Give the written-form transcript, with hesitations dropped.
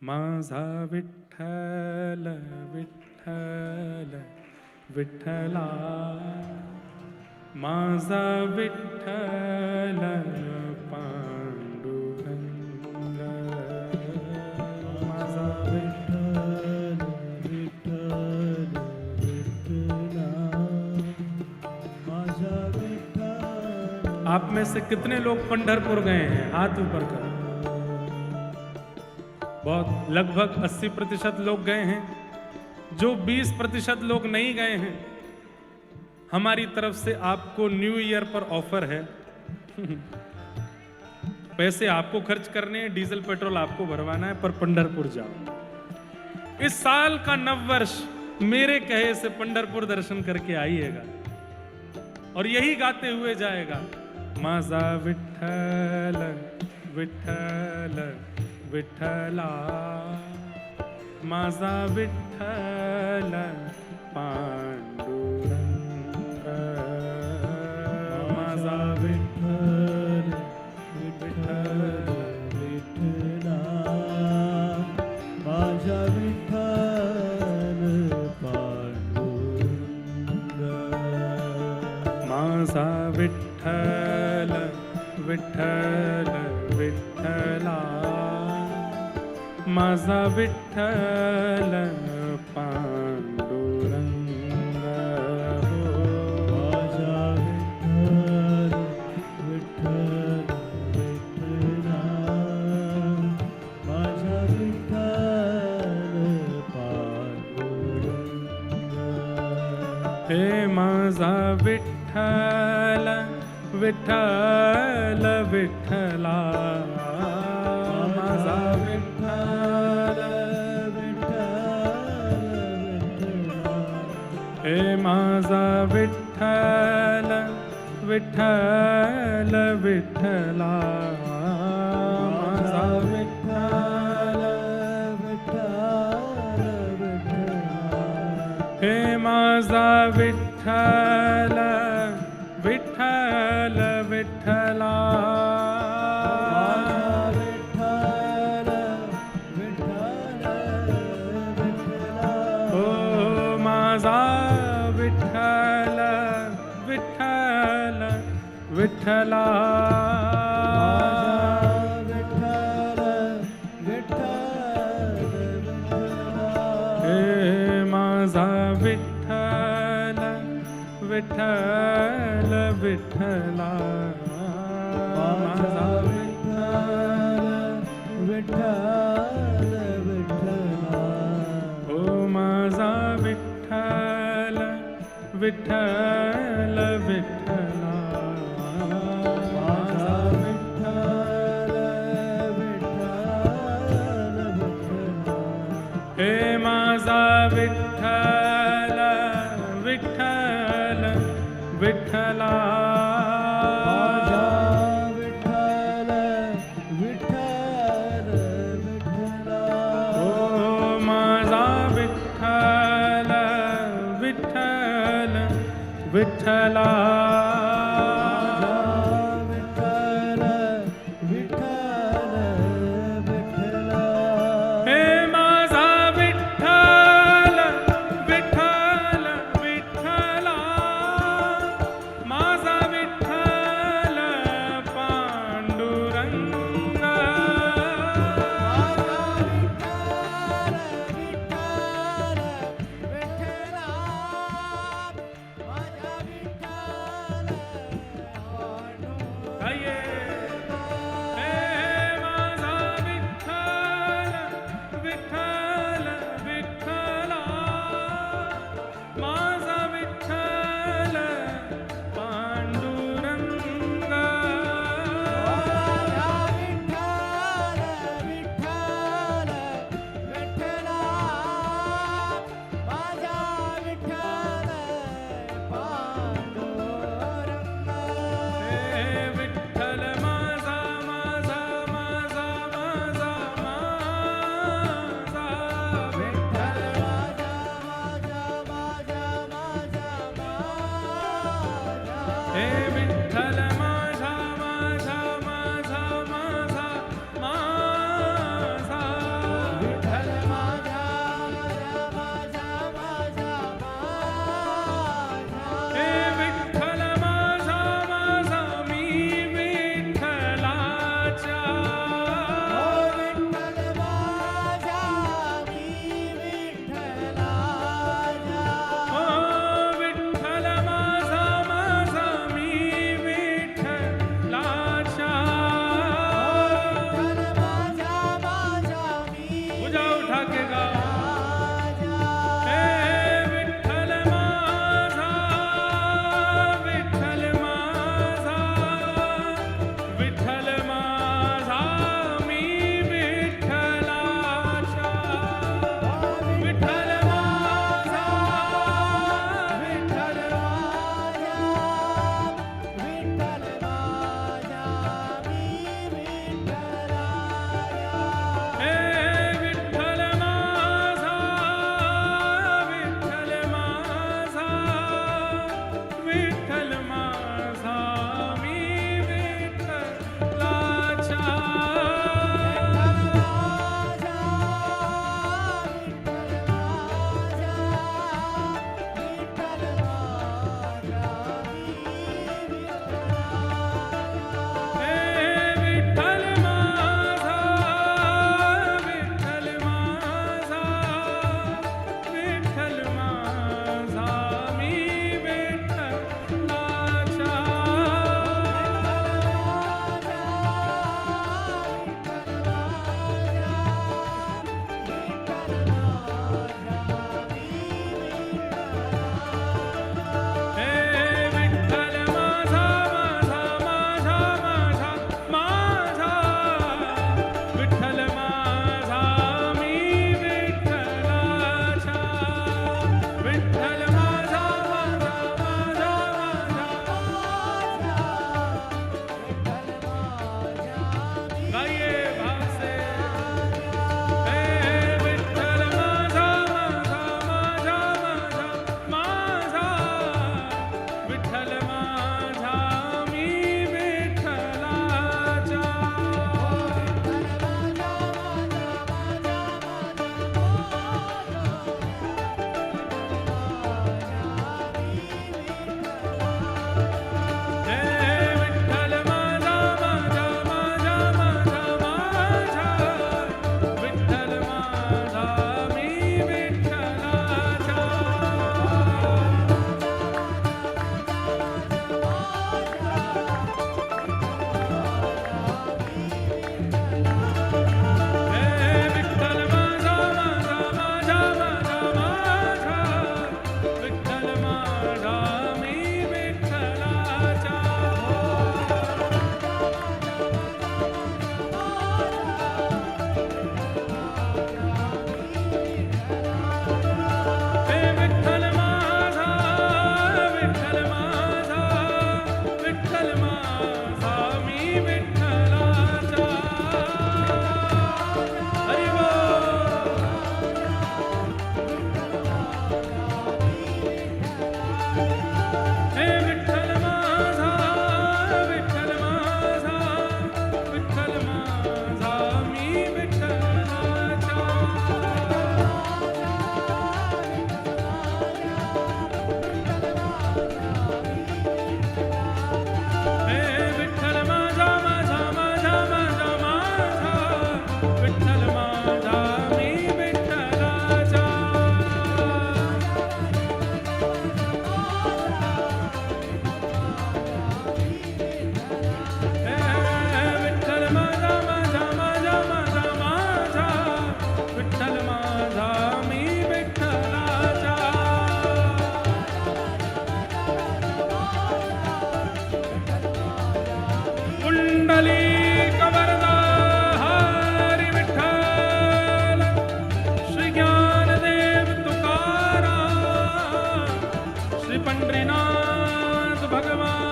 माझा विठ्ठल विठ्ठल विठ्ठला, माझा विठ्ठल पांडुरंग, माझा विठ्ठल विठ्ठल विठ्ठला, माझा विठ्ठल। आप में से कितने लोग पंढरपुर गए हैं? हाथ ऊपर कर। बहुत, लगभग 80% लोग गए हैं। जो 20% लोग नहीं गए हैं, हमारी तरफ से आपको न्यू ईयर पर ऑफर है। पैसे आपको खर्च करने हैं, डीजल पेट्रोल आपको भरवाना है, पर पंढरपुर जाओ। इस साल का नववर्ष मेरे कहे से पंढरपुर दर्शन करके आइएगा और यही गाते हुए जाएगा, माझा विठ्ठल विठ्ठल विठ्ठला, माझा विठ्ठल पांडुरंग, माझा विठ्ठल विठ्ठल विठ्ठला, माझा विठ्ठल पांडुरंग, माझा विठ्ठल विठ्ठल विठ्ठला, माझा विठ्ठल पांडुरंग, माझा विठ्ठल विठ्ठल विठ्ठला, माझा विठ्ठल पांडुरंग, हे माझा विठ्ठल विठ्ठल विठ्ठला, माझा विठ्ठल विठ्ठल विठ्ठला, हे माझा विठ्ठल विठ्ठल विठ्ठला, माझा विठ्ठल विठ्ठल विठ्ठला, हे माझा विठ्ठल विठ्ठल विठ्ठला, विठ्ठल विठ्ठल विठ्ठला, विठ्ठल विठ्ठल विठ्ठला, हे माझा विठ्ठल विठ्ठल विठ्ठला, माझा विठ्ठल विठ्ठल विठ्ठला, ओ माझा विठ्ठल विठ्ठल विठ्ठला, माझा विठ्ठल विठ्ठल विठ्ठला, हे माझा विठ्ठल विठ्ठल विठ्ठला, माझा विठ्ठल विठ्ठल विठ्ठला, ओ माझा विठ्ठल विठ्ठल विठ्ठला, विठ्ठल विठ्ठल विठ्ठला, हे माझा विठ्ठल विठ्ठल विठ्ठला, माझा विठ्ठल पांडुरंग, माझा विठ्ठल विठ्ठल विठ्ठला, माझा विठ्ठल पुंडली कवरदा हरी विठ्ठल श्री ज्ञानदेव तुकाराम श्री पंढरीनाथ भगवान